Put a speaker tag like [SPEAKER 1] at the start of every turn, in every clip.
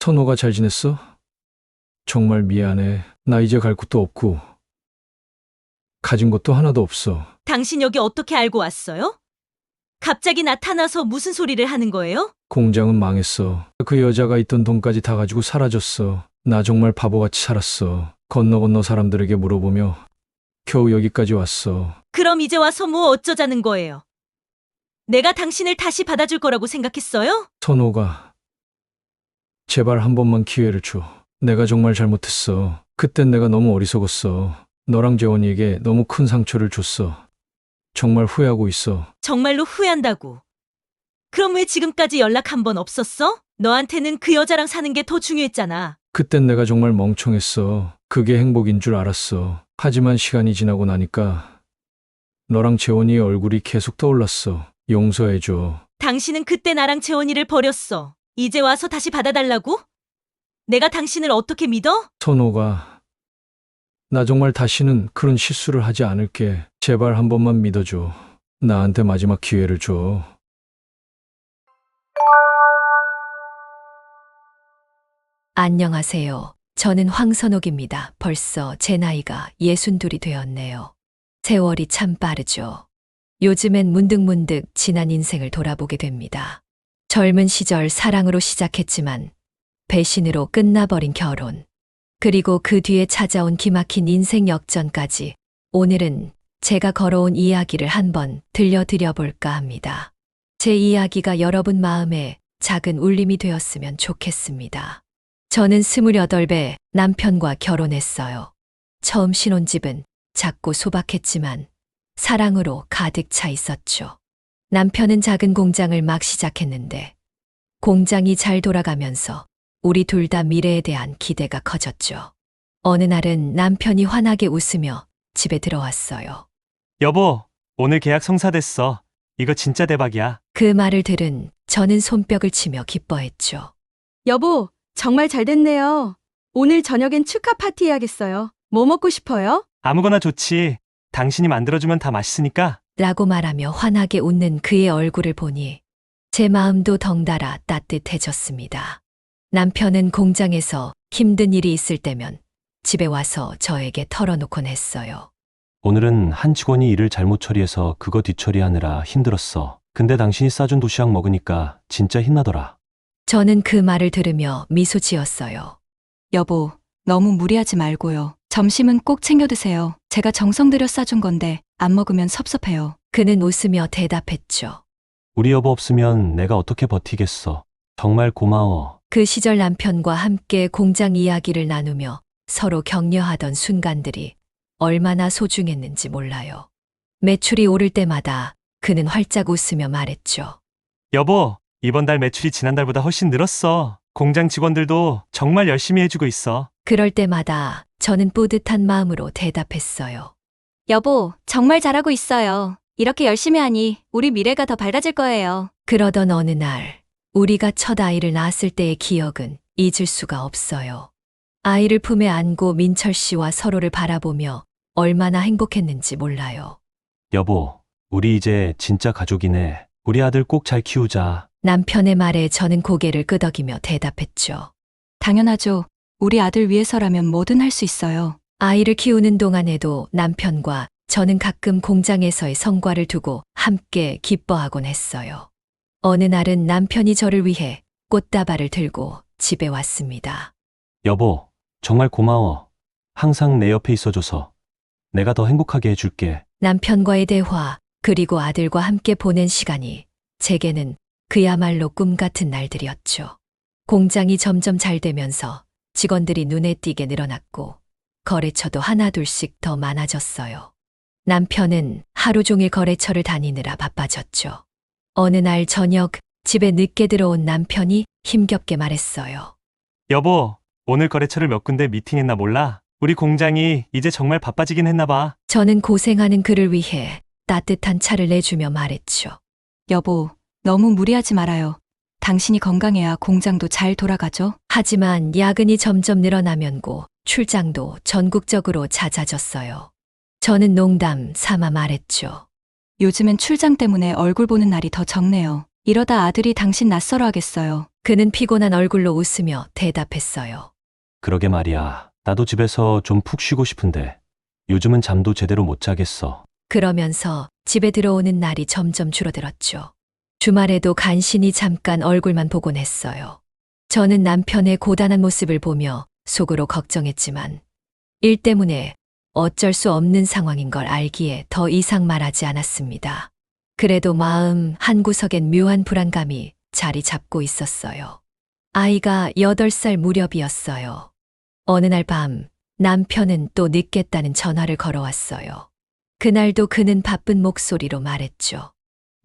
[SPEAKER 1] 선호가 잘 지냈어? 정말 미안해. 나 이제 갈 곳도 없고, 가진 것도 하나도 없어.
[SPEAKER 2] 당신 여기 어떻게 알고 왔어요? 갑자기 나타나서 무슨 소리를 하는 거예요?
[SPEAKER 1] 공장은 망했어. 그 여자가 있던 돈까지 다 가지고 사라졌어. 나 정말 바보같이 살았어. 건너 사람들에게 물어보며 겨우 여기까지 왔어.
[SPEAKER 2] 그럼 이제 와서 뭐 어쩌자는 거예요? 내가 당신을 다시 받아줄 거라고 생각했어요?
[SPEAKER 1] 선호가, 제발 한 번만 기회를 줘. 내가 정말 잘못했어. 그땐 내가 너무 어리석었어. 너랑 재원이에게 너무 큰 상처를 줬어. 정말 후회하고 있어.
[SPEAKER 2] 정말로 후회한다고. 그럼 왜 지금까지 연락 한 번 없었어? 너한테는 그 여자랑 사는 게 더 중요했잖아.
[SPEAKER 1] 그땐 내가 정말 멍청했어. 그게 행복인 줄 알았어. 하지만 시간이 지나고 나니까 너랑 재원이의 얼굴이 계속 떠올랐어. 용서해줘.
[SPEAKER 2] 당신은 그때 나랑 재원이를 버렸어. 이제 와서 다시 받아달라고? 내가 당신을 어떻게 믿어?
[SPEAKER 1] 선호가, 나 정말 다시는 그런 실수를 하지 않을게. 제발 한 번만 믿어줘. 나한테 마지막 기회를 줘.
[SPEAKER 3] 안녕하세요. 저는 황선옥입니다. 벌써 제 나이가 62이 되었네요. 세월이 참 빠르죠. 요즘엔 문득문득 지난 인생을 돌아보게 됩니다. 젊은 시절 사랑으로 시작했지만 배신으로 끝나버린 결혼, 그리고 그 뒤에 찾아온 기막힌 인생 역전까지 오늘은 제가 걸어온 이야기를 한번 들려드려 볼까 합니다. 제 이야기가 여러분 마음에 작은 울림이 되었으면 좋겠습니다. 저는 28배 남편과 결혼했어요. 처음 신혼집은 작고 소박했지만 사랑으로 가득 차 있었죠. 남편은 작은 공장을 막 시작했는데 공장이 잘 돌아가면서 우리 둘 다 미래에 대한 기대가 커졌죠. 어느 날은 남편이 환하게 웃으며 집에 들어왔어요.
[SPEAKER 4] 여보, 오늘 계약 성사됐어. 이거 진짜 대박이야.
[SPEAKER 3] 그 말을 들은 저는 손뼉을 치며 기뻐했죠.
[SPEAKER 5] 여보, 정말 잘 됐네요. 오늘 저녁엔 축하 파티 해야겠어요. 뭐 먹고 싶어요?
[SPEAKER 4] 아무거나 좋지. 당신이 만들어주면 다 맛있으니까.
[SPEAKER 3] 라고 말하며 환하게 웃는 그의 얼굴을 보니 제 마음도 덩달아 따뜻해졌습니다. 남편은 공장에서 힘든 일이 있을 때면 집에 와서 저에게 털어놓곤 했어요.
[SPEAKER 6] 오늘은 한 직원이 일을 잘못 처리해서 그거 뒤처리하느라 힘들었어. 근데 당신이 싸준 도시락 먹으니까 진짜 힘나더라.
[SPEAKER 3] 저는 그 말을 들으며 미소 지었어요.
[SPEAKER 5] 여보, 너무 무리하지 말고요. 점심은 꼭 챙겨 드세요. 제가 정성 들여 싸준 건데 안 먹으면 섭섭해요.
[SPEAKER 3] 그는 웃으며 대답했죠.
[SPEAKER 6] 우리 여보 없으면 내가 어떻게 버티겠어. 정말 고마워.
[SPEAKER 3] 그 시절 남편과 함께 공장 이야기를 나누며 서로 격려하던 순간들이 얼마나 소중했는지 몰라요. 매출이 오를 때마다 그는 활짝 웃으며 말했죠.
[SPEAKER 4] 여보, 이번 달 매출이 지난달보다 훨씬 늘었어. 공장 직원들도 정말 열심히 해주고 있어.
[SPEAKER 3] 그럴 때마다 저는 뿌듯한 마음으로 대답했어요.
[SPEAKER 5] 여보, 정말 잘하고 있어요. 이렇게 열심히 하니 우리 미래가 더 밝아질 거예요.
[SPEAKER 3] 그러던 어느 날 우리가 첫 아이를 낳았을 때의 기억은 잊을 수가 없어요. 아이를 품에 안고 민철 씨와 서로를 바라보며 얼마나 행복했는지 몰라요.
[SPEAKER 6] 여보, 우리 이제 진짜 가족이네. 우리 아들 꼭 잘 키우자.
[SPEAKER 3] 남편의 말에 저는 고개를 끄덕이며 대답했죠.
[SPEAKER 5] 당연하죠. 우리 아들 위해서라면 뭐든 할 수 있어요.
[SPEAKER 3] 아이를 키우는 동안에도 남편과 저는 가끔 공장에서의 성과를 두고 함께 기뻐하곤 했어요. 어느 날은 남편이 저를 위해 꽃다발을 들고 집에 왔습니다.
[SPEAKER 6] 여보, 정말 고마워. 항상 내 옆에 있어줘서 내가 더 행복하게 해줄게.
[SPEAKER 3] 남편과의 대화, 그리고 아들과 함께 보낸 시간이 제게는 그야말로 꿈 같은 날들이었죠. 공장이 점점 잘 되면서 직원들이 눈에 띄게 늘어났고 거래처도 하나둘씩 더 많아졌어요. 남편은 하루 종일 거래처를 다니느라 바빠졌죠. 어느 날 저녁 집에 늦게 들어온 남편이 힘겹게 말했어요.
[SPEAKER 4] 여보, 오늘 거래처를 몇 군데 미팅했나 몰라? 우리 공장이 이제 정말 바빠지긴 했나 봐.
[SPEAKER 3] 저는 고생하는 그를 위해 따뜻한 차를 내주며 말했죠.
[SPEAKER 5] 여보, 너무 무리하지 말아요. 당신이 건강해야 공장도 잘 돌아가죠.
[SPEAKER 3] 하지만 야근이 점점 늘어나면고 출장도 전국적으로 잦아졌어요. 저는 농담 삼아 말했죠.
[SPEAKER 5] 요즘엔 출장 때문에 얼굴 보는 날이 더 적네요. 이러다 아들이 당신 낯설어 하겠어요.
[SPEAKER 3] 그는 피곤한 얼굴로 웃으며 대답했어요.
[SPEAKER 6] 그러게 말이야. 나도 집에서 좀 푹 쉬고 싶은데 요즘은 잠도 제대로 못 자겠어.
[SPEAKER 3] 그러면서 집에 들어오는 날이 점점 줄어들었죠. 주말에도 간신히 잠깐 얼굴만 보곤 했어요. 저는 남편의 고단한 모습을 보며 속으로 걱정했지만 일 때문에 어쩔 수 없는 상황인 걸 알기에 더 이상 말하지 않았습니다. 그래도 마음 한구석엔 묘한 불안감이 자리 잡고 있었어요. 아이가 8살 무렵이었어요. 어느 날 밤 남편은 또 늦겠다는 전화를 걸어왔어요. 그날도 그는 바쁜 목소리로 말했죠.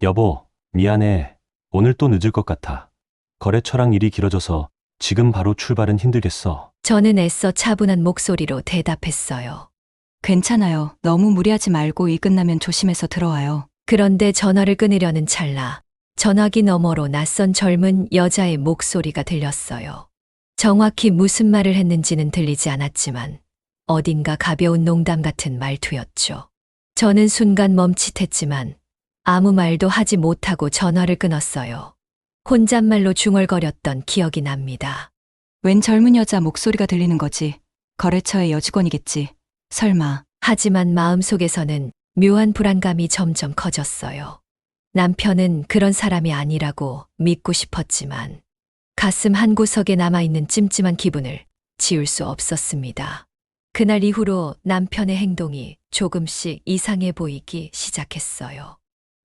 [SPEAKER 6] 여보, 미안해. 오늘 또 늦을 것 같아. 거래처랑 일이 길어져서 지금 바로 출발은 힘들겠어.
[SPEAKER 3] 저는 애써 차분한 목소리로 대답했어요.
[SPEAKER 5] 괜찮아요. 너무 무리하지 말고 일 끝나면 조심해서 들어와요.
[SPEAKER 3] 그런데 전화를 끊으려는 찰나 전화기 너머로 낯선 젊은 여자의 목소리가 들렸어요. 정확히 무슨 말을 했는지는 들리지 않았지만 어딘가 가벼운 농담 같은 말투였죠. 저는 순간 멈칫했지만 아무 말도 하지 못하고 전화를 끊었어요. 혼잣말로 중얼거렸던 기억이 납니다.
[SPEAKER 5] 웬 젊은 여자 목소리가 들리는 거지. 거래처의 여직원이겠지. 설마.
[SPEAKER 3] 하지만 마음속에서는 묘한 불안감이 점점 커졌어요. 남편은 그런 사람이 아니라고 믿고 싶었지만 가슴 한구석에 남아있는 찜찜한 기분을 지울 수 없었습니다. 그날 이후로 남편의 행동이 조금씩 이상해 보이기 시작했어요.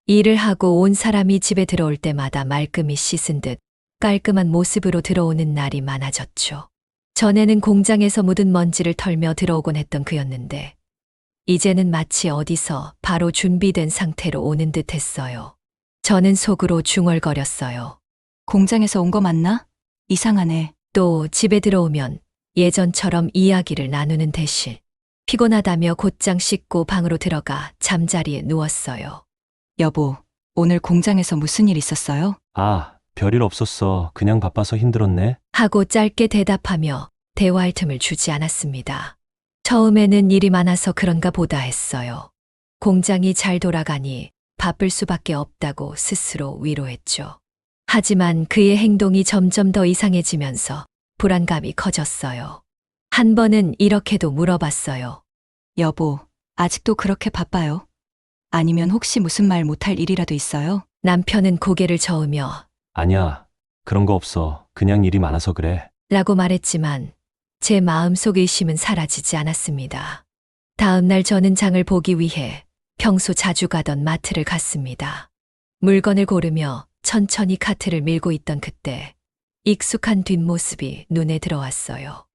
[SPEAKER 3] 일을 하고 온 사람이 집에 들어올 때마다 말끔히 씻은 듯 깔끔한 모습으로 들어오는 날이 많아졌죠. 전에는 공장에서 묻은 먼지를 털며 들어오곤 했던 그였는데 이제는 마치 어디서 바로 준비된 상태로 오는 듯 했어요. 저는 속으로 중얼거렸어요.
[SPEAKER 5] 공장에서 온 거 맞나? 이상하네.
[SPEAKER 3] 또 집에 들어오면 예전처럼 이야기를 나누는 대신 피곤하다며 곧장 씻고 방으로 들어가 잠자리에 누웠어요.
[SPEAKER 5] 여보, 오늘 공장에서 무슨 일 있었어요?
[SPEAKER 6] 아, 별일 없었어. 그냥 바빠서 힘들었네.
[SPEAKER 3] 하고 짧게 대답하며 대화할 틈을 주지 않았습니다. 처음에는 일이 많아서 그런가 보다 했어요. 공장이 잘 돌아가니 바쁠 수밖에 없다고 스스로 위로했죠. 하지만 그의 행동이 점점 더 이상해지면서 불안감이 커졌어요. 한 번은 이렇게도 물어봤어요.
[SPEAKER 5] 여보, 아직도 그렇게 바빠요? 아니면 혹시 무슨 말 못할 일이라도 있어요?
[SPEAKER 3] 남편은 고개를 저으며
[SPEAKER 6] 아니야. 그런 거 없어. 그냥 일이 많아서 그래.
[SPEAKER 3] 라고 말했지만 제 마음속 의심은 사라지지 않았습니다. 다음 날 저는 장을 보기 위해 평소 자주 가던 마트를 갔습니다. 물건을 고르며 천천히 카트를 밀고 있던 그때 익숙한 뒷모습이 눈에 들어왔어요.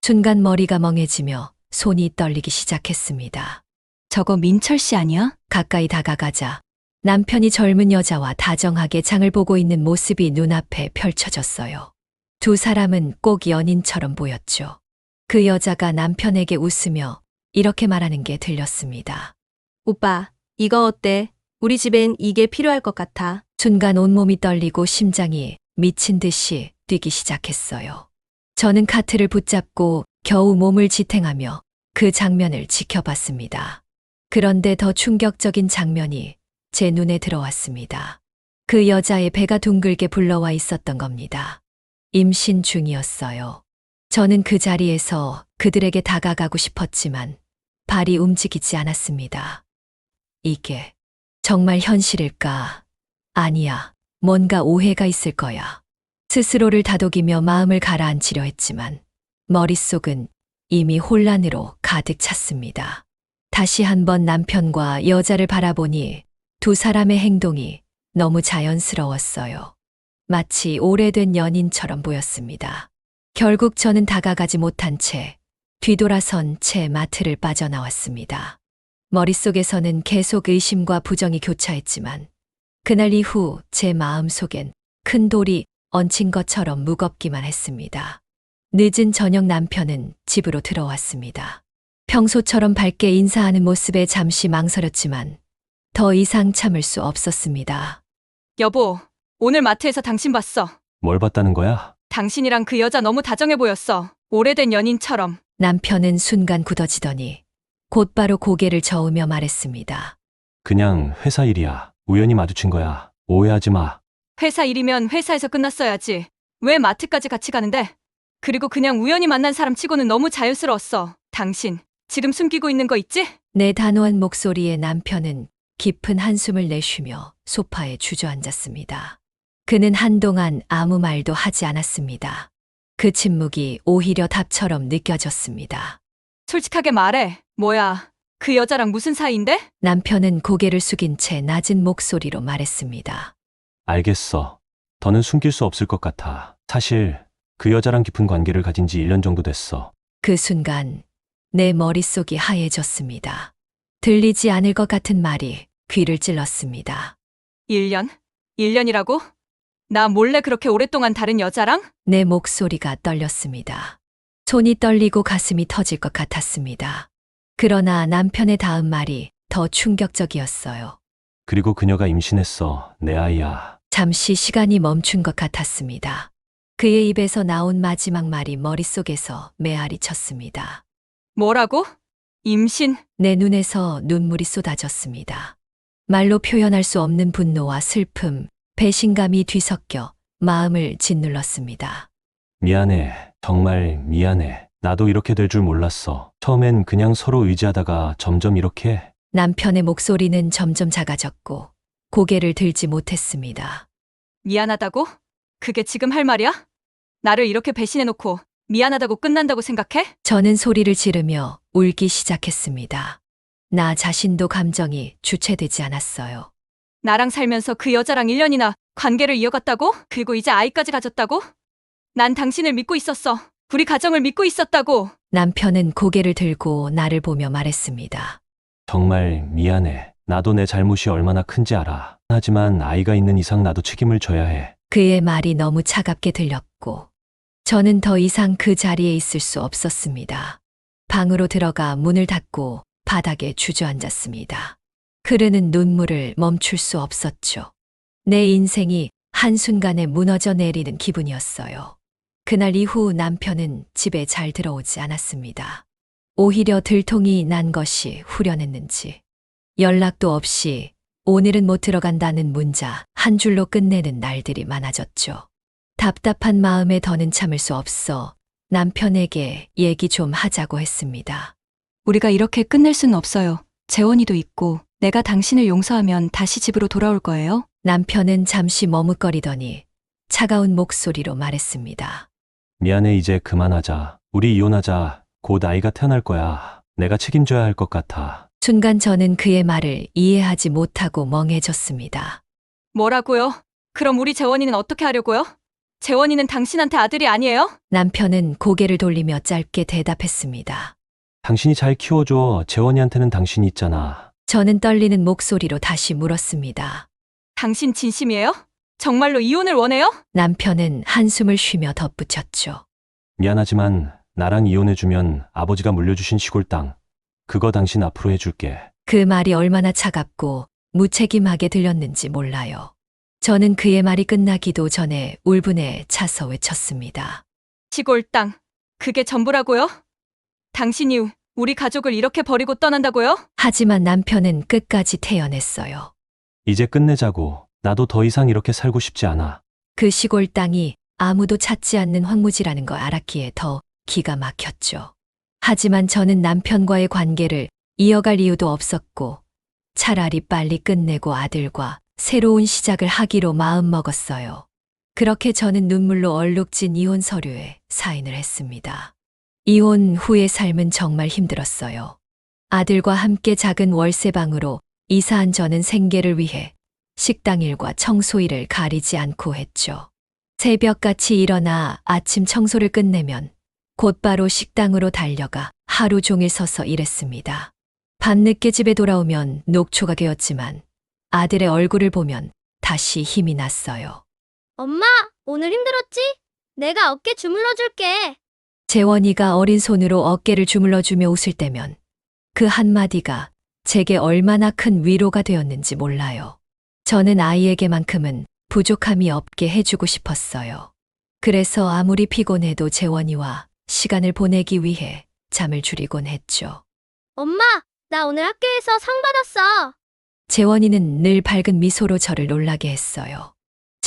[SPEAKER 3] 순간 머리가 멍해지며 손이 떨리기 시작했습니다.
[SPEAKER 5] 저거 민철 씨 아니야?
[SPEAKER 3] 가까이 다가가자 남편이 젊은 여자와 다정하게 장을 보고 있는 모습이 눈앞에 펼쳐졌어요. 두 사람은 꼭 연인처럼 보였죠. 그 여자가 남편에게 웃으며 이렇게 말하는 게 들렸습니다.
[SPEAKER 7] 오빠, 이거 어때? 우리 집엔 이게 필요할 것 같아.
[SPEAKER 3] 순간 온몸이 떨리고 심장이 미친 듯이 뛰기 시작했어요. 저는 카트를 붙잡고 겨우 몸을 지탱하며 그 장면을 지켜봤습니다. 그런데 더 충격적인 장면이 제 눈에 들어왔습니다. 그 여자의 배가 둥글게 불러와 있었던 겁니다. 임신 중이었어요. 저는 그 자리에서 그들에게 다가가고 싶었지만 발이 움직이지 않았습니다. 이게 정말 현실일까? 아니야. 뭔가 오해가 있을 거야. 스스로를 다독이며 마음을 가라앉히려 했지만 머릿속은 이미 혼란으로 가득 찼습니다. 다시 한번 남편과 여자를 바라보니 두 사람의 행동이 너무 자연스러웠어요. 마치 오래된 연인처럼 보였습니다. 결국 저는 다가가지 못한 채 뒤돌아선 채 마트를 빠져나왔습니다. 머릿속에서는 계속 의심과 부정이 교차했지만 그날 이후 제 마음속엔 큰 돌이 얹힌 것처럼 무겁기만 했습니다. 늦은 저녁 남편은 집으로 들어왔습니다. 평소처럼 밝게 인사하는 모습에 잠시 망설였지만 더 이상 참을 수 없었습니다.
[SPEAKER 5] 여보, 오늘 마트에서 당신 봤어.
[SPEAKER 6] 뭘 봤다는 거야?
[SPEAKER 5] 당신이랑 그 여자 너무 다정해 보였어. 오래된 연인처럼.
[SPEAKER 3] 남편은 순간 굳어지더니 곧바로 고개를 저으며 말했습니다.
[SPEAKER 6] 그냥 회사 일이야. 우연히 마주친 거야. 오해하지 마.
[SPEAKER 5] 회사 일이면 회사에서 끝났어야지. 왜 마트까지 같이 가는데? 그리고 그냥 우연히 만난 사람 치고는 너무 자연스러웠어. 당신, 지금 숨기고 있는 거 있지?
[SPEAKER 3] 내 단호한 목소리에 남편은 깊은 한숨을 내쉬며 소파에 주저앉았습니다. 그는 한동안 아무 말도 하지 않았습니다. 그 침묵이 오히려 답처럼 느껴졌습니다.
[SPEAKER 5] 솔직하게 말해. 뭐야, 그 여자랑 무슨 사이인데?
[SPEAKER 3] 남편은 고개를 숙인 채 낮은 목소리로 말했습니다.
[SPEAKER 6] 알겠어. 더는 숨길 수 없을 것 같아. 사실 그 여자랑 깊은 관계를 가진 지 1년 정도 됐어.
[SPEAKER 3] 그 순간 내 머릿속이 하얘졌습니다. 들리지 않을 것 같은 말이 귀를 찔렀습니다.
[SPEAKER 5] 1년? 1년이라고? 나 몰래 그렇게 오랫동안 다른 여자랑?
[SPEAKER 3] 내 목소리가 떨렸습니다. 손이 떨리고 가슴이 터질 것 같았습니다. 그러나 남편의 다음 말이 더 충격적이었어요.
[SPEAKER 6] 그리고 그녀가 임신했어. 내 아이야.
[SPEAKER 3] 잠시 시간이 멈춘 것 같았습니다. 그의 입에서 나온 마지막 말이 머릿속에서 메아리 쳤습니다.
[SPEAKER 5] 뭐라고? 임신?
[SPEAKER 3] 내 눈에서 눈물이 쏟아졌습니다. 말로 표현할 수 없는 분노와 슬픔, 배신감이 뒤섞여 마음을 짓눌렀습니다.
[SPEAKER 6] 미안해. 정말 미안해. 나도 이렇게 될 줄 몰랐어. 처음엔 그냥 서로 의지하다가 점점 이렇게.
[SPEAKER 3] 남편의 목소리는 점점 작아졌고 고개를 들지 못했습니다.
[SPEAKER 5] 미안하다고? 그게 지금 할 말이야? 나를 이렇게 배신해놓고 미안하다고 끝난다고 생각해?
[SPEAKER 3] 저는 소리를 지르며 울기 시작했습니다. 나 자신도 감정이 주체되지 않았어요.
[SPEAKER 5] 나랑 살면서 그 여자랑 1년이나 관계를 이어갔다고? 그리고 이제 아이까지 가졌다고? 난 당신을 믿고 있었어. 우리 가정을 믿고 있었다고.
[SPEAKER 3] 남편은 고개를 들고 나를 보며 말했습니다.
[SPEAKER 6] 정말 미안해. 나도 내 잘못이 얼마나 큰지 알아. 하지만 아이가 있는 이상 나도 책임을 져야 해.
[SPEAKER 3] 그의 말이 너무 차갑게 들렸고 저는 더 이상 그 자리에 있을 수 없었습니다. 방으로 들어가 문을 닫고 바닥에 주저앉았습니다. 흐르는 눈물을 멈출 수 없었죠. 내 인생이 한순간에 무너져 내리는 기분이었어요. 그날 이후 남편은 집에 잘 들어오지 않았습니다. 오히려 들통이 난 것이 후련했는지 연락도 없이 오늘은 못 들어간다는 문자 한 줄로 끝내는 날들이 많아졌죠. 답답한 마음에 더는 참을 수 없어 남편에게 얘기 좀 하자고 했습니다.
[SPEAKER 5] 우리가 이렇게 끝낼 수는 없어요. 재원이도 있고 내가 당신을 용서하면 다시 집으로 돌아올 거예요.
[SPEAKER 3] 남편은 잠시 머뭇거리더니 차가운 목소리로 말했습니다.
[SPEAKER 6] 미안해. 이제 그만하자. 우리 이혼하자. 곧 아이가 태어날 거야. 내가 책임져야 할 것 같아.
[SPEAKER 3] 순간 저는 그의 말을 이해하지 못하고 멍해졌습니다.
[SPEAKER 5] 뭐라고요? 그럼 우리 재원이는 어떻게 하려고요? 재원이는 당신한테 아들이 아니에요?
[SPEAKER 3] 남편은 고개를 돌리며 짧게 대답했습니다.
[SPEAKER 6] 당신이 잘 키워줘. 재원이한테는 당신이 있잖아.
[SPEAKER 3] 저는 떨리는 목소리로 다시 물었습니다.
[SPEAKER 5] 당신 진심이에요? 정말로 이혼을 원해요?
[SPEAKER 3] 남편은 한숨을 쉬며 덧붙였죠.
[SPEAKER 6] 미안하지만 나랑 이혼해주면 아버지가 물려주신 시골 땅. 그거 당신 앞으로 해줄게.
[SPEAKER 3] 그 말이 얼마나 차갑고 무책임하게 들렸는지 몰라요. 저는 그의 말이 끝나기도 전에 울분에 차서 외쳤습니다.
[SPEAKER 5] 시골 땅, 그게 전부라고요? 당신이 우리 가족을 이렇게 버리고 떠난다고요?
[SPEAKER 3] 하지만 남편은 끝까지 태연했어요.
[SPEAKER 6] 이제 끝내자고. 나도 더 이상 이렇게 살고 싶지 않아.
[SPEAKER 3] 그 시골 땅이 아무도 찾지 않는 황무지라는 걸 알았기에 더 기가 막혔죠. 하지만 저는 남편과의 관계를 이어갈 이유도 없었고 차라리 빨리 끝내고 아들과 새로운 시작을 하기로 마음먹었어요. 그렇게 저는 눈물로 얼룩진 이혼 서류에 사인을 했습니다. 이혼 후의 삶은 정말 힘들었어요. 아들과 함께 작은 월세방으로 이사한 저는 생계를 위해 식당 일과 청소 일을 가리지 않고 했죠. 새벽같이 일어나 아침 청소를 끝내면 곧바로 식당으로 달려가 하루 종일 서서 일했습니다. 밤늦게 집에 돌아오면 녹초가 되었지만 아들의 얼굴을 보면 다시 힘이 났어요.
[SPEAKER 8] 엄마, 오늘 힘들었지? 내가 어깨 주물러 줄게.
[SPEAKER 3] 재원이가 어린 손으로 어깨를 주물러주며 웃을 때면 그 한마디가 제게 얼마나 큰 위로가 되었는지 몰라요. 저는 아이에게만큼은 부족함이 없게 해주고 싶었어요. 그래서 아무리 피곤해도 재원이와 시간을 보내기 위해 잠을 줄이곤 했죠.
[SPEAKER 8] 엄마, 나 오늘 학교에서 상 받았어.
[SPEAKER 3] 재원이는 늘 밝은 미소로 저를 놀라게 했어요.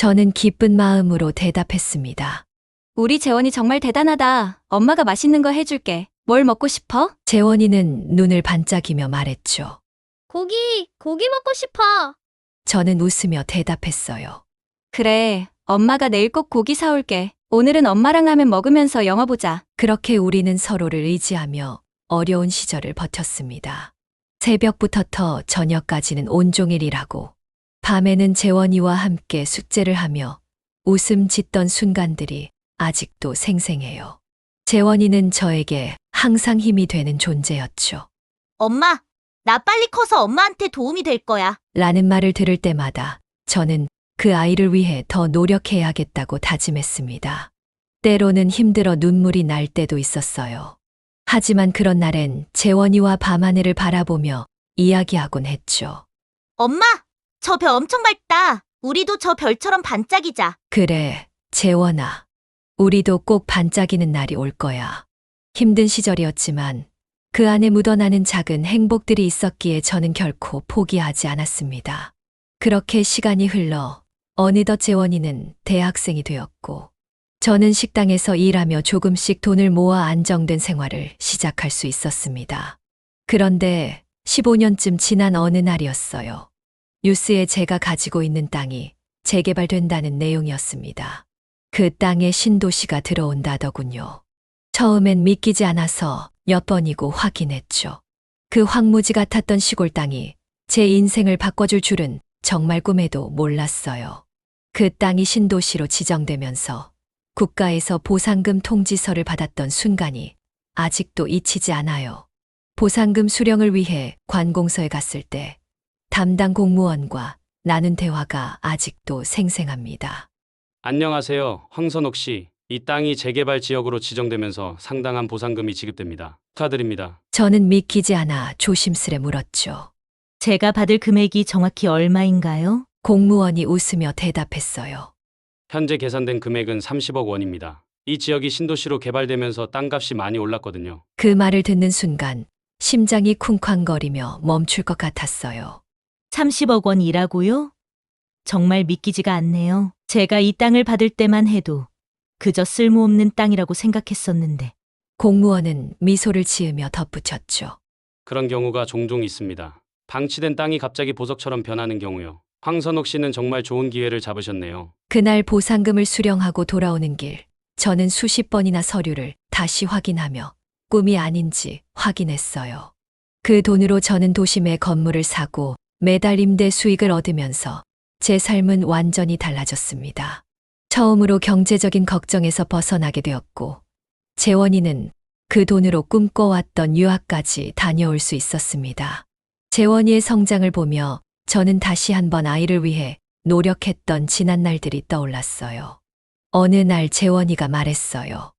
[SPEAKER 3] 저는 기쁜 마음으로 대답했습니다.
[SPEAKER 7] 우리 재원이 정말 대단하다. 엄마가 맛있는 거 해줄게. 뭘 먹고 싶어?
[SPEAKER 3] 재원이는 눈을 반짝이며 말했죠.
[SPEAKER 8] 고기 먹고 싶어.
[SPEAKER 3] 저는 웃으며 대답했어요.
[SPEAKER 7] 그래, 엄마가 내일 꼭 고기 사올게. 오늘은 엄마랑 라면 먹으면서 영화 보자.
[SPEAKER 3] 그렇게 우리는 서로를 의지하며 어려운 시절을 버텼습니다. 새벽부터 저녁까지는 온종일 일하고 밤에는 재원이와 함께 숙제를 하며 웃음 짓던 순간들이 아직도 생생해요. 재원이는 저에게 항상 힘이 되는 존재였죠.
[SPEAKER 2] 엄마, 나 빨리 커서 엄마한테 도움이 될 거야.
[SPEAKER 3] 라는 말을 들을 때마다 저는 그 아이를 위해 더 노력해야겠다고 다짐했습니다. 때로는 힘들어 눈물이 날 때도 있었어요. 하지만 그런 날엔 재원이와 밤하늘을 바라보며 이야기하곤 했죠.
[SPEAKER 2] 엄마, 저 별 엄청 밝다. 우리도 저 별처럼 반짝이자.
[SPEAKER 3] 그래, 재원아. 우리도 꼭 반짝이는 날이 올 거야. 힘든 시절이었지만 그 안에 묻어나는 작은 행복들이 있었기에 저는 결코 포기하지 않았습니다. 그렇게 시간이 흘러 어느덧 재원이는 대학생이 되었고 저는 식당에서 일하며 조금씩 돈을 모아 안정된 생활을 시작할 수 있었습니다. 그런데 15년쯤 지난 어느 날이었어요. 뉴스에 제가 가지고 있는 땅이 재개발된다는 내용이었습니다. 그 땅에 신도시가 들어온다더군요. 처음엔 믿기지 않아서 몇 번이고 확인했죠. 그 황무지 같았던 시골 땅이 제 인생을 바꿔줄 줄은 정말 꿈에도 몰랐어요. 그 땅이 신도시로 지정되면서 국가에서 보상금 통지서를 받았던 순간이 아직도 잊히지 않아요. 보상금 수령을 위해 관공서에 갔을 때 담당 공무원과 나눈 대화가 아직도 생생합니다.
[SPEAKER 9] 안녕하세요. 황선옥 씨. 이 땅이 재개발 지역으로 지정되면서 상당한 보상금이 지급됩니다. 축하드립니다.
[SPEAKER 3] 저는 믿기지 않아 조심스레 물었죠.
[SPEAKER 2] 제가 받을 금액이 정확히 얼마인가요?
[SPEAKER 3] 공무원이 웃으며 대답했어요.
[SPEAKER 9] 현재 계산된 금액은 30억 원입니다. 이 지역이 신도시로 개발되면서 땅값이 많이 올랐거든요.
[SPEAKER 3] 그 말을 듣는 순간 심장이 쿵쾅거리며 멈출 것 같았어요.
[SPEAKER 2] 30억 원이라고요? 정말 믿기지가 않네요. 제가 이 땅을 받을 때만 해도 그저 쓸모없는 땅이라고 생각했었는데.
[SPEAKER 3] 공무원은 미소를 지으며 덧붙였죠.
[SPEAKER 9] 그런 경우가 종종 있습니다. 방치된 땅이 갑자기 보석처럼 변하는 경우요. 황선옥 씨는 정말 좋은 기회를 잡으셨네요.
[SPEAKER 3] 그날 보상금을 수령하고 돌아오는 길, 저는 수십 번이나 서류를 다시 확인하며 꿈이 아닌지 확인했어요. 그 돈으로 저는 도심에 건물을 사고 매달 임대 수익을 얻으면서 제 삶은 완전히 달라졌습니다. 처음으로 경제적인 걱정에서 벗어나게 되었고, 재원이는 그 돈으로 꿈꿔왔던 유학까지 다녀올 수 있었습니다. 재원이의 성장을 보며 저는 다시 한번 아이를 위해 노력했던 지난 날들이 떠올랐어요. 어느 날 재원이가 말했어요.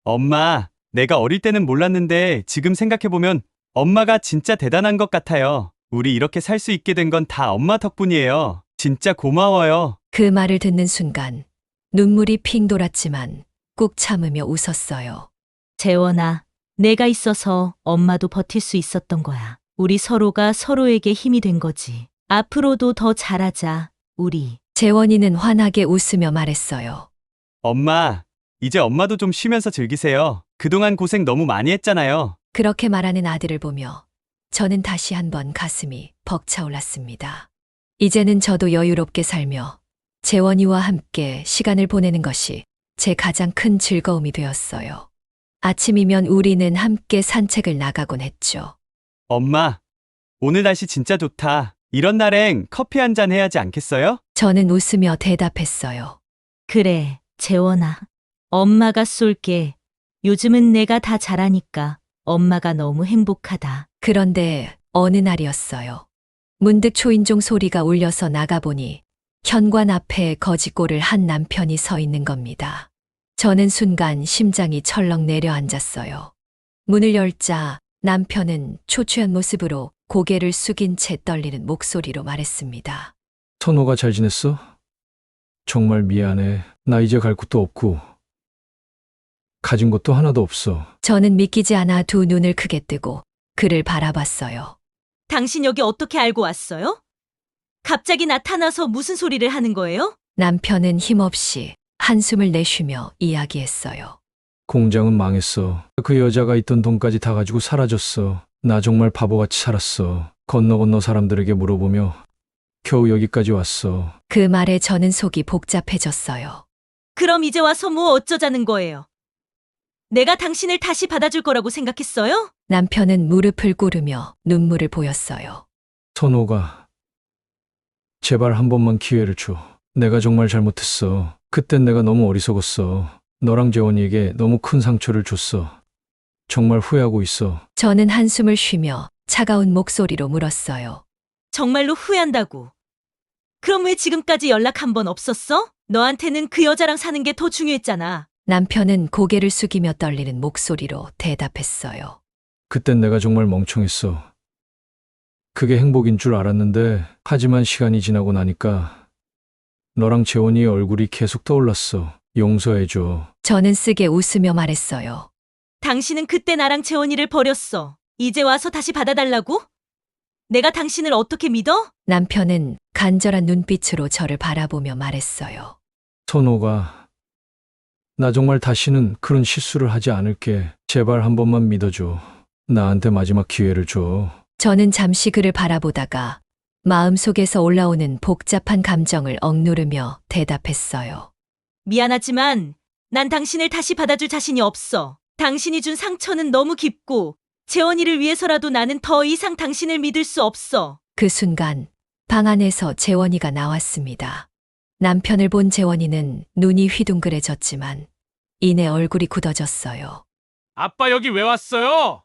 [SPEAKER 10] 엄마, 내가 어릴 때는 몰랐는데 지금 생각해보면 엄마가 진짜 대단한 것 같아요. 우리 이렇게 살 수 있게 된 건 다 엄마 덕분이에요. 진짜 고마워요.
[SPEAKER 3] 그 말을 듣는 순간 눈물이 핑 돌았지만 꾹 참으며 웃었어요.
[SPEAKER 2] 재원아, 내가 있어서 엄마도 버틸 수 있었던 거야. 우리 서로가 서로에게 힘이 된 거지. 앞으로도 더 잘하자, 우리.
[SPEAKER 3] 재원이는 환하게 웃으며 말했어요.
[SPEAKER 10] 엄마, 이제 엄마도 좀 쉬면서 즐기세요. 그동안 고생 너무 많이 했잖아요.
[SPEAKER 3] 그렇게 말하는 아들을 보며 저는 다시 한번 가슴이 벅차올랐습니다. 이제는 저도 여유롭게 살며 재원이와 함께 시간을 보내는 것이 제 가장 큰 즐거움이 되었어요. 아침이면 우리는 함께 산책을 나가곤 했죠.
[SPEAKER 10] 엄마, 오늘 날씨 진짜 좋다. 이런 날엔 커피 한 잔 해야지 않겠어요?
[SPEAKER 3] 저는 웃으며 대답했어요.
[SPEAKER 2] 그래, 재원아. 엄마가 쏠게. 요즘은 내가 다 잘하니까 엄마가 너무 행복하다.
[SPEAKER 3] 그런데 어느 날이었어요. 문득 초인종 소리가 울려서 나가보니 현관 앞에 거지꼴을 한 남편이 서 있는 겁니다. 저는 순간 심장이 철렁 내려앉았어요. 문을 열자 남편은 초췌한 모습으로 고개를 숙인 채 떨리는 목소리로 말했습니다.
[SPEAKER 1] 선호가 잘 지냈어? 정말 미안해. 나 이제 갈 곳도 없고 가진 것도 하나도 없어.
[SPEAKER 3] 저는 믿기지 않아 두 눈을 크게 뜨고 그를 바라봤어요.
[SPEAKER 2] 당신 여기 어떻게 알고 왔어요? 갑자기 나타나서 무슨 소리를 하는 거예요?
[SPEAKER 3] 남편은 힘없이 한숨을 내쉬며 이야기했어요.
[SPEAKER 1] 공장은 망했어. 그 여자가 있던 돈까지 다 가지고 사라졌어. 나 정말 바보같이 살았어. 건너 사람들에게 물어보며 겨우 여기까지 왔어.
[SPEAKER 3] 그 말에 저는 속이 복잡해졌어요.
[SPEAKER 2] 그럼 이제 와서 뭐 어쩌자는 거예요? 내가 당신을 다시 받아줄 거라고 생각했어요?
[SPEAKER 3] 남편은 무릎을 꿇으며 눈물을 보였어요.
[SPEAKER 1] 선호가, 제발 한 번만 기회를 줘. 내가 정말 잘못했어. 그땐 내가 너무 어리석었어. 너랑 재원이에게 너무 큰 상처를 줬어. 정말 후회하고 있어.
[SPEAKER 3] 저는 한숨을 쉬며 차가운 목소리로 물었어요.
[SPEAKER 2] 정말로 후회한다고. 그럼 왜 지금까지 연락 한 번 없었어? 너한테는 그 여자랑 사는 게 더 중요했잖아.
[SPEAKER 3] 남편은 고개를 숙이며 떨리는 목소리로 대답했어요.
[SPEAKER 1] 그땐 내가 정말 멍청했어. 그게 행복인 줄 알았는데, 하지만 시간이 지나고 나니까 너랑 재원이의 얼굴이 계속 떠올랐어. 용서해줘.
[SPEAKER 3] 저는 쓰게 웃으며 말했어요.
[SPEAKER 2] 당신은 그때 나랑 재원이를 버렸어. 이제 와서 다시 받아달라고? 내가 당신을 어떻게 믿어?
[SPEAKER 3] 남편은 간절한 눈빛으로 저를 바라보며 말했어요.
[SPEAKER 1] 선호가, 나 정말 다시는 그런 실수를 하지 않을게. 제발 한 번만 믿어줘. 나한테 마지막 기회를 줘.
[SPEAKER 3] 저는 잠시 그를 바라보다가 마음속에서 올라오는 복잡한 감정을 억누르며 대답했어요.
[SPEAKER 2] 미안하지만 난 당신을 다시 받아줄 자신이 없어. 당신이 준 상처는 너무 깊고 재원이를 위해서라도 나는 더 이상 당신을 믿을 수 없어.
[SPEAKER 3] 그 순간 방 안에서 재원이가 나왔습니다. 남편을 본 재원이는 눈이 휘둥그레졌지만 이내 얼굴이 굳어졌어요.
[SPEAKER 11] 아빠 여기 왜 왔어요?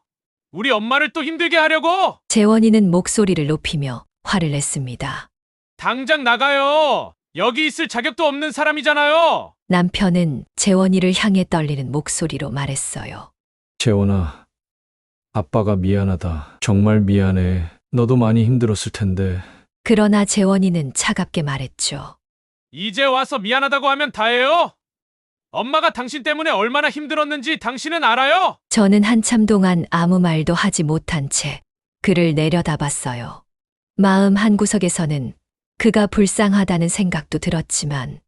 [SPEAKER 11] 우리 엄마를 또 힘들게 하려고?
[SPEAKER 3] 재원이는 목소리를 높이며 화를 냈습니다.
[SPEAKER 11] 당장 나가요. 여기 있을 자격도 없는 사람이잖아요.
[SPEAKER 3] 남편은 재원이를 향해 떨리는 목소리로 말했어요.
[SPEAKER 1] 재원아, 아빠가 미안하다. 정말 미안해. 너도 많이 힘들었을 텐데.
[SPEAKER 3] 그러나 재원이는 차갑게 말했죠.
[SPEAKER 11] 이제 와서 미안하다고 하면 다예요? 엄마가 당신 때문에 얼마나 힘들었는지 당신은 알아요?
[SPEAKER 3] 저는 한참 동안 아무 말도 하지 못한 채 그를 내려다봤어요. 마음 한구석에서는 그가 불쌍하다는 생각도 들었지만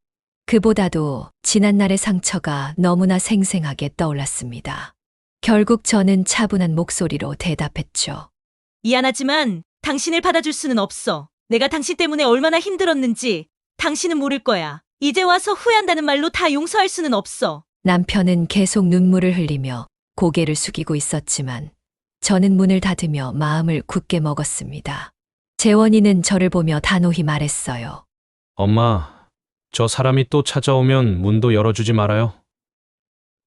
[SPEAKER 3] 그보다도 지난날의 상처가 너무나 생생하게 떠올랐습니다. 결국 저는 차분한 목소리로 대답했죠.
[SPEAKER 2] 미안하지만 당신을 받아줄 수는 없어. 내가 당신 때문에 얼마나 힘들었는지 당신은 모를 거야. 이제 와서 후회한다는 말로 다 용서할 수는 없어.
[SPEAKER 3] 남편은 계속 눈물을 흘리며 고개를 숙이고 있었지만 저는 문을 닫으며 마음을 굳게 먹었습니다. 재원이는 저를 보며 단호히 말했어요.
[SPEAKER 9] 엄마, 저 사람이 또 찾아오면 문도 열어주지 말아요.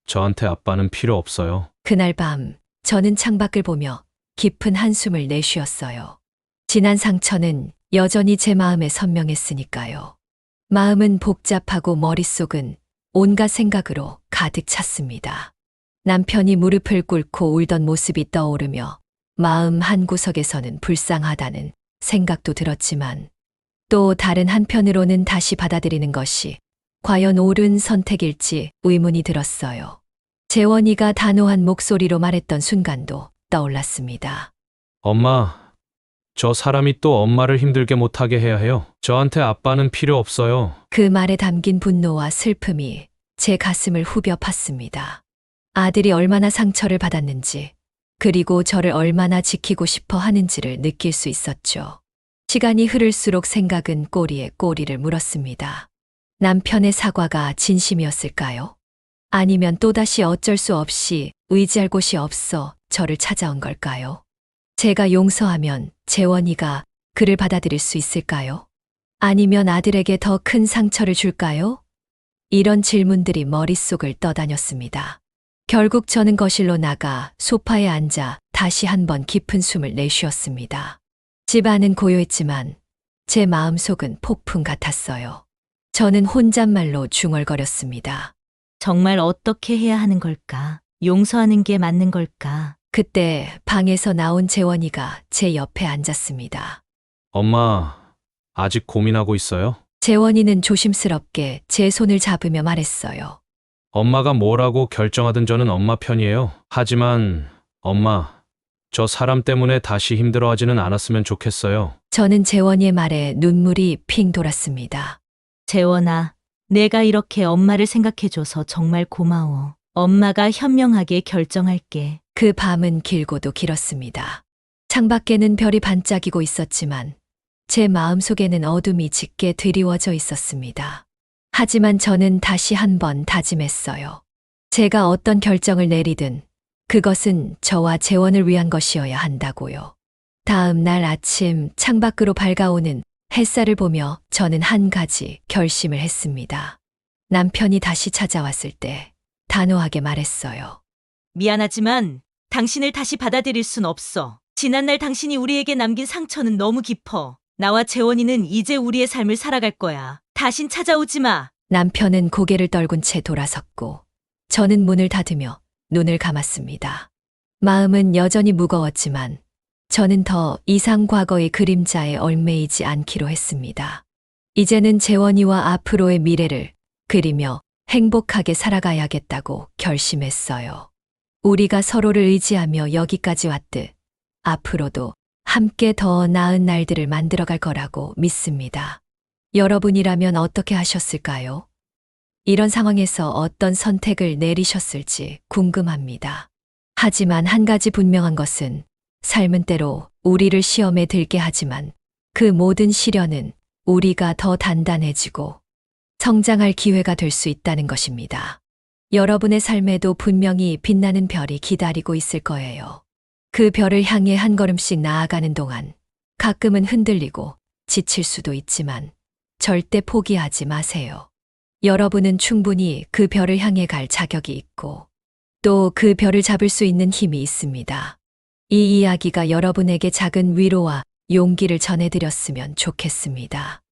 [SPEAKER 9] 저한테 아빠는 필요 없어요.
[SPEAKER 3] 그날 밤 저는 창밖을 보며 깊은 한숨을 내쉬었어요. 지난 상처는 여전히 제 마음에 선명했으니까요. 마음은 복잡하고 머릿속은 온갖 생각으로 가득 찼습니다. 남편이 무릎을 꿇고 울던 모습이 떠오르며 마음 한구석에서는 불쌍하다는 생각도 들었지만 또 다른 한편으로는 다시 받아들이는 것이 과연 옳은 선택일지 의문이 들었어요. 재원이가 단호한 목소리로 말했던 순간도 떠올랐습니다.
[SPEAKER 9] 엄마, 저 사람이 또 엄마를 힘들게 못하게 해야 해요. 저한테 아빠는 필요 없어요.
[SPEAKER 3] 그 말에 담긴 분노와 슬픔이 제 가슴을 후벼 팠습니다. 아들이 얼마나 상처를 받았는지, 그리고 저를 얼마나 지키고 싶어 하는지를 느낄 수 있었죠. 시간이 흐를수록 생각은 꼬리에 꼬리를 물었습니다. 남편의 사과가 진심이었을까요? 아니면 또다시 어쩔 수 없이 의지할 곳이 없어 저를 찾아온 걸까요? 제가 용서하면 재원이가 그를 받아들일 수 있을까요? 아니면 아들에게 더 큰 상처를 줄까요? 이런 질문들이 머릿속을 떠다녔습니다. 결국 저는 거실로 나가 소파에 앉아 다시 한번 깊은 숨을 내쉬었습니다. 집 안은 고요했지만 제 마음속은 폭풍 같았어요. 저는 혼잣말로 중얼거렸습니다.
[SPEAKER 2] 정말 어떻게 해야 하는 걸까? 용서하는 게 맞는 걸까?
[SPEAKER 3] 그때 방에서 나온 재원이가 제 옆에 앉았습니다.
[SPEAKER 9] 엄마, 아직 고민하고 있어요?
[SPEAKER 3] 재원이는 조심스럽게 제 손을 잡으며 말했어요.
[SPEAKER 9] 엄마가 뭐라고 결정하든 저는 엄마 편이에요. 하지만 엄마, 저 사람 때문에 다시 힘들어하지는 않았으면 좋겠어요.
[SPEAKER 3] 저는 재원이의 말에 눈물이 핑 돌았습니다.
[SPEAKER 2] 재원아, 내가 이렇게 엄마를 생각해줘서 정말 고마워. 엄마가 현명하게 결정할게.
[SPEAKER 3] 그 밤은 길고도 길었습니다. 창밖에는 별이 반짝이고 있었지만 제 마음속에는 어둠이 짙게 드리워져 있었습니다. 하지만 저는 다시 한번 다짐했어요. 제가 어떤 결정을 내리든 그것은 저와 재원을 위한 것이어야 한다고요. 다음 날 아침 창밖으로 밝아오는 햇살을 보며 저는 한 가지 결심을 했습니다. 남편이 다시 찾아왔을 때 단호하게 말했어요.
[SPEAKER 2] 미안하지만 당신을 다시 받아들일 순 없어. 지난날 당신이 우리에게 남긴 상처는 너무 깊어. 나와 재원이는 이제 우리의 삶을 살아갈 거야. 다신 찾아오지 마.
[SPEAKER 3] 남편은 고개를 떨군 채 돌아섰고 저는 문을 닫으며 눈을 감았습니다. 마음은 여전히 무거웠지만 저는 더 이상 과거의 그림자에 얽매이지 않기로 했습니다. 이제는 재원이와 앞으로의 미래를 그리며 행복하게 살아가야겠다고 결심했어요. 우리가 서로를 의지하며 여기까지 왔듯 앞으로도 함께 더 나은 날들을 만들어갈 거라고 믿습니다. 여러분이라면 어떻게 하셨을까요? 이런 상황에서 어떤 선택을 내리셨을지 궁금합니다. 하지만 한 가지 분명한 것은 삶은 때로 우리를 시험에 들게 하지만 그 모든 시련은 우리가 더 단단해지고 성장할 기회가 될 수 있다는 것입니다. 여러분의 삶에도 분명히 빛나는 별이 기다리고 있을 거예요. 그 별을 향해 한 걸음씩 나아가는 동안 가끔은 흔들리고 지칠 수도 있지만 절대 포기하지 마세요. 여러분은 충분히 그 별을 향해 갈 자격이 있고 또 그 별을 잡을 수 있는 힘이 있습니다. 이 이야기가 여러분에게 작은 위로와 용기를 전해드렸으면 좋겠습니다.